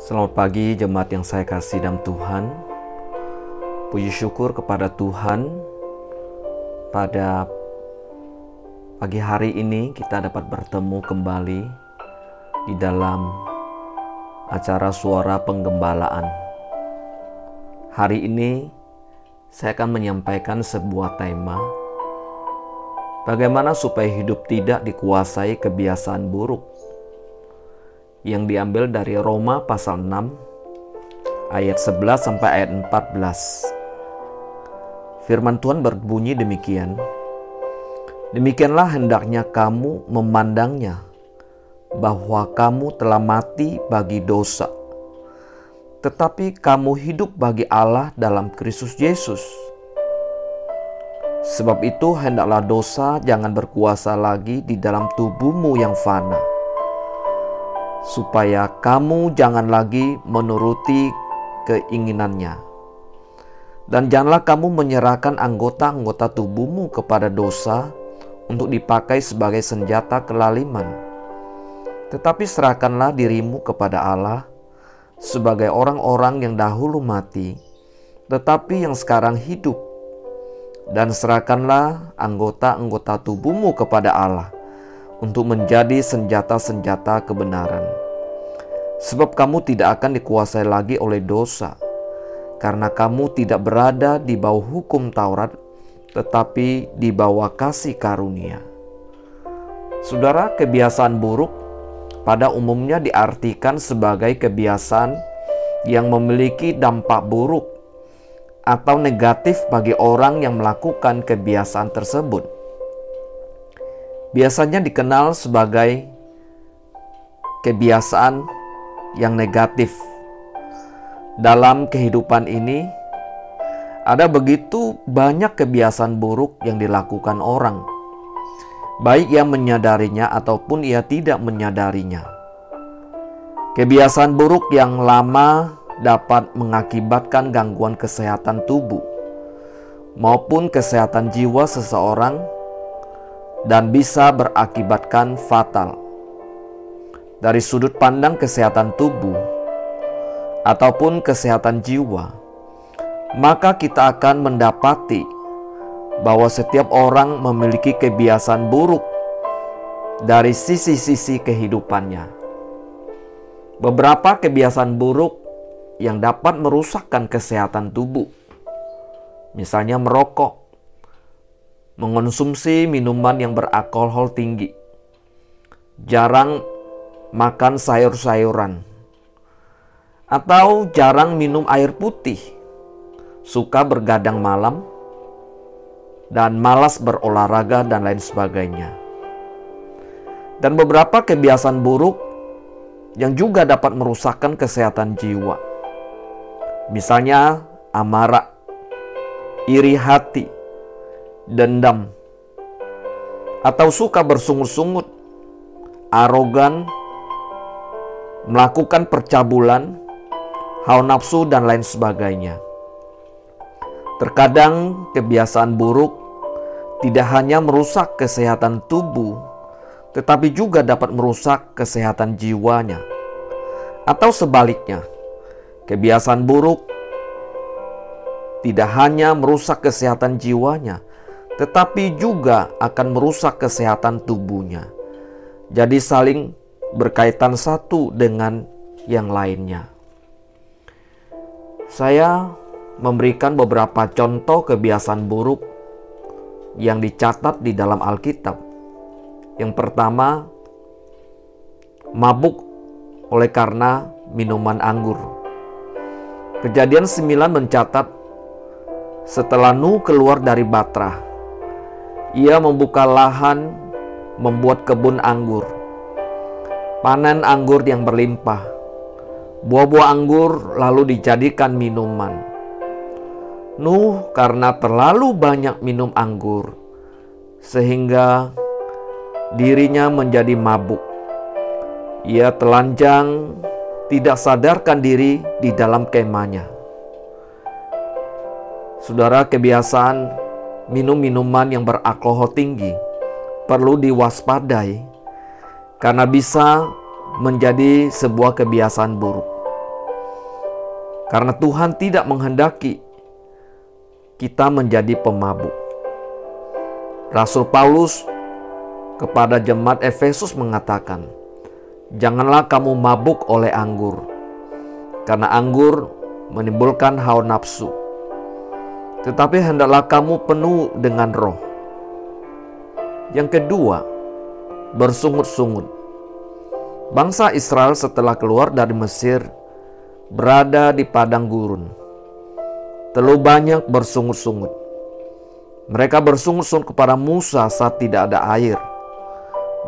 Selamat pagi jemaat yang saya kasih dalam Tuhan. Puji syukur kepada Tuhan, pada pagi hari ini kita dapat bertemu kembali di dalam acara Suara Penggembalaan. Hari ini saya akan menyampaikan sebuah tema, bagaimana supaya hidup tidak dikuasai kebiasaan buruk, yang diambil dari Roma pasal 6 ayat 11 sampai ayat 14. Firman Tuhan berbunyi demikian. Demikianlah hendaknya kamu memandangnya, bahwa kamu telah mati bagi dosa, tetapi kamu hidup bagi Allah dalam Kristus Yesus. Sebab itu hendaklah dosa jangan berkuasa lagi di dalam tubuhmu yang fana, supaya kamu jangan lagi menuruti keinginannya. Dan janganlah kamu menyerahkan anggota-anggota tubuhmu kepada dosa untuk dipakai sebagai senjata kelaliman. Tetapi serahkanlah dirimu kepada Allah sebagai orang-orang yang dahulu mati, tetapi yang sekarang hidup. Dan serahkanlah anggota-anggota tubuhmu kepada Allah untuk menjadi senjata-senjata kebenaran. Sebab kamu tidak akan dikuasai lagi oleh dosa, karena kamu tidak berada di bawah hukum Taurat, tetapi di bawah kasih karunia. Saudara, kebiasaan buruk pada umumnya diartikan sebagai kebiasaan yang memiliki dampak buruk atau negatif bagi orang yang melakukan kebiasaan tersebut. Biasanya dikenal sebagai kebiasaan yang negatif. Dalam kehidupan ini, ada begitu banyak kebiasaan buruk yang dilakukan orang, baik yang menyadarinya ataupun ia tidak menyadarinya. Kebiasaan buruk yang lama dapat mengakibatkan gangguan kesehatan tubuh maupun kesehatan jiwa seseorang, dan bisa berakibatkan fatal. Dari sudut pandang kesehatan tubuh ataupun kesehatan jiwa, maka kita akan mendapati bahwa setiap orang memiliki kebiasaan buruk dari sisi-sisi kehidupannya. Beberapa kebiasaan buruk yang dapat merusakkan kesehatan tubuh, misalnya merokok, mengonsumsi minuman yang beralkohol tinggi, jarang makan sayur-sayuran, atau jarang minum air putih, suka bergadang malam, dan malas berolahraga dan lain sebagainya. Dan beberapa kebiasaan buruk yang juga dapat merusakkan kesehatan jiwa, misalnya amarah, iri hati, dendam, atau suka bersungut-sungut, arogan, melakukan percabulan, hawa nafsu, dan lain sebagainya. Terkadang kebiasaan buruk tidak hanya merusak kesehatan tubuh, tetapi juga dapat merusak kesehatan jiwanya. Atau sebaliknya, kebiasaan buruk tidak hanya merusak kesehatan jiwanya, tetapi juga akan merusak kesehatan tubuhnya. Jadi saling berkaitan satu dengan yang lainnya. Saya memberikan beberapa contoh kebiasaan buruk yang dicatat di dalam Alkitab. Yang pertama, mabuk oleh karena minuman anggur. Kejadian 9 mencatat, setelah Nuh keluar dari Batrah, ia membuka lahan, membuat kebun anggur, panen anggur yang berlimpah. Buah-buah anggur lalu dijadikan minuman. Nuh karena terlalu banyak minum anggur, sehingga dirinya menjadi mabuk. Ia telanjang, tidak sadarkan diri di dalam kemahnya. Saudara, kebiasaan minum minuman yang beralkohol tinggi perlu diwaspadai karena bisa menjadi sebuah kebiasaan buruk. Karena Tuhan tidak menghendaki kita menjadi pemabuk. Rasul Paulus kepada jemaat Efesus mengatakan, "Janganlah kamu mabuk oleh anggur, karena anggur menimbulkan hawa nafsu. Tetapi hendaklah kamu penuh dengan roh." Yang kedua, bersungut-sungut. Bangsa Israel setelah keluar dari Mesir berada di padang gurun. Terlalu banyak bersungut-sungut. Mereka bersungut-sungut kepada Musa saat tidak ada air.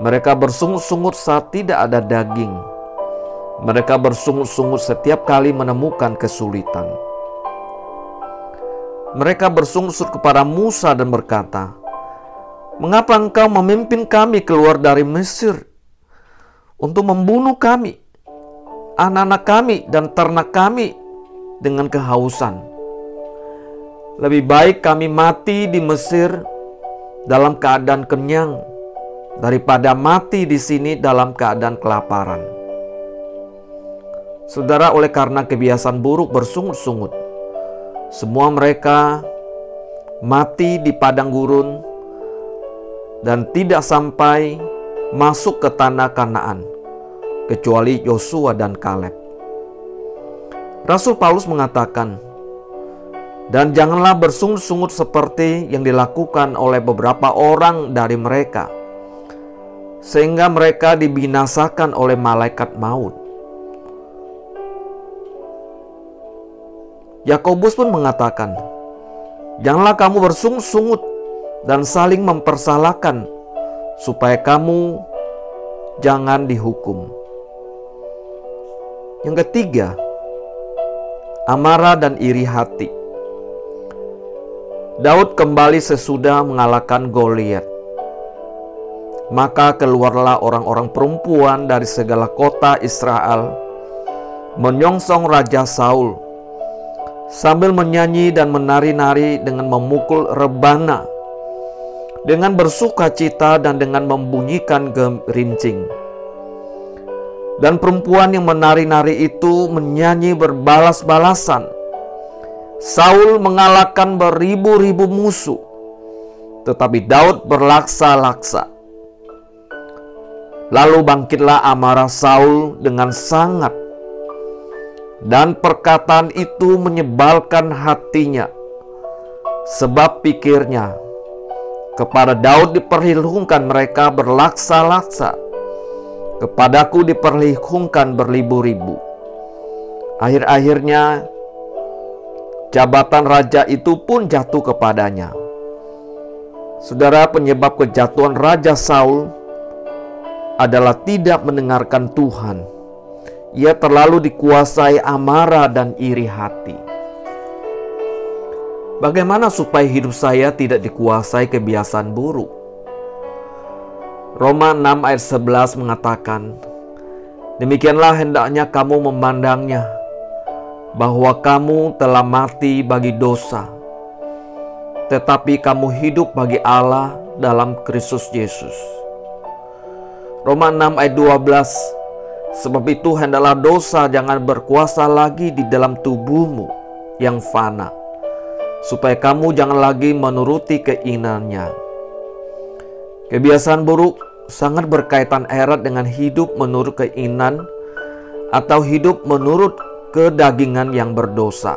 Mereka bersungut-sungut saat tidak ada daging. Mereka bersungut-sungut setiap kali menemukan kesulitan. Mereka bersungut-sungut kepada Musa dan berkata, "Mengapa engkau memimpin kami keluar dari Mesir untuk membunuh kami, anak-anak kami dan ternak kami dengan kehausan? Lebih baik kami mati di Mesir dalam keadaan kenyang daripada mati di sini dalam keadaan kelaparan." Saudara, oleh karena kebiasaan buruk bersungut-sungut, semua mereka mati di padang gurun dan tidak sampai masuk ke tanah Kanaan, kecuali Yosua dan Kaleb. Rasul Paulus mengatakan, "Dan janganlah bersungut-sungut seperti yang dilakukan oleh beberapa orang dari mereka, sehingga mereka dibinasakan oleh malaikat maut." Yakobus pun mengatakan, "Janganlah kamu bersungut-sungut dan saling mempersalahkan, supaya kamu jangan dihukum." Yang ketiga, amarah dan iri hati. Daud kembali sesudah mengalahkan Goliat. Maka keluarlah orang-orang perempuan dari segala kota Israel menyongsong Raja Saul, sambil menyanyi dan menari-nari dengan memukul rebana, dengan bersukacita dan dengan membunyikan gerincing. Dan perempuan yang menari-nari itu menyanyi berbalas-balasan, "Saul mengalahkan beribu-ribu musuh, tetapi Daud berlaksa-laksa." Lalu bangkitlah amarah Saul dengan sangat, dan perkataan itu menyebalkan hatinya, sebab pikirnya, "Kepada Daud diperhitungkan mereka berlaksa-laksa, kepadaku diperhitungkan berlibu-ribu." Akhir-akhirnya jabatan raja itu pun jatuh kepadanya. Saudara, penyebab kejatuhan Raja Saul adalah tidak mendengarkan Tuhan. Ia terlalu dikuasai amarah dan iri hati. Bagaimana supaya hidup saya tidak dikuasai kebiasaan buruk? Roma 6 ayat 11 mengatakan, "Demikianlah hendaknya kamu memandangnya, bahwa kamu telah mati bagi dosa, tetapi kamu hidup bagi Allah dalam Kristus Yesus." Roma 6 ayat 12, "Sebab itu hendaklah dosa jangan berkuasa lagi di dalam tubuhmu yang fana, supaya kamu jangan lagi menuruti keinginannya." Kebiasaan buruk sangat berkaitan erat dengan hidup menurut keinginan atau hidup menurut kedagingan yang berdosa.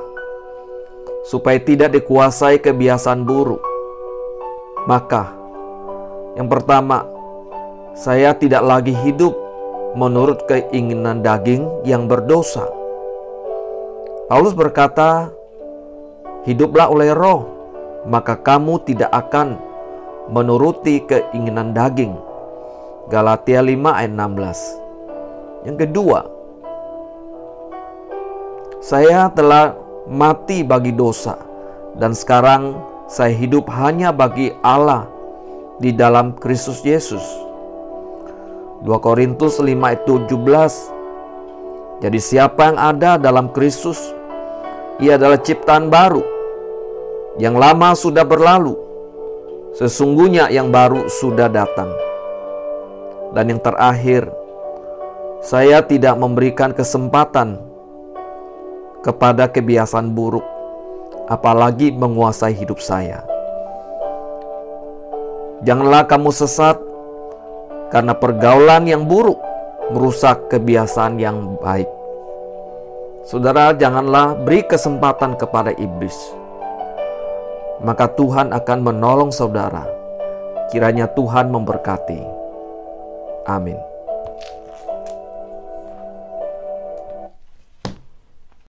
Supaya tidak dikuasai kebiasaan buruk, maka yang pertama, saya tidak lagi hidup menurut keinginan daging yang berdosa. Paulus berkata, "Hiduplah oleh roh, maka kamu tidak akan menuruti keinginan daging." Galatia 5 ayat 16. Yang kedua, saya telah mati bagi dosa, dan sekarang saya hidup hanya bagi Allah di dalam Kristus Yesus. 2 Korintus 5 ayat 17. "Jadi siapa yang ada dalam Kristus, ia adalah ciptaan baru. Yang lama sudah berlalu, sesungguhnya yang baru sudah datang." Dan yang terakhir, saya tidak memberikan kesempatan kepada kebiasaan buruk, apalagi menguasai hidup saya. Janganlah kamu sesat karena pergaulan yang buruk merusak kebiasaan yang baik. Saudara, janganlah beri kesempatan kepada iblis, maka Tuhan akan menolong saudara. Kiranya Tuhan memberkati. Amin.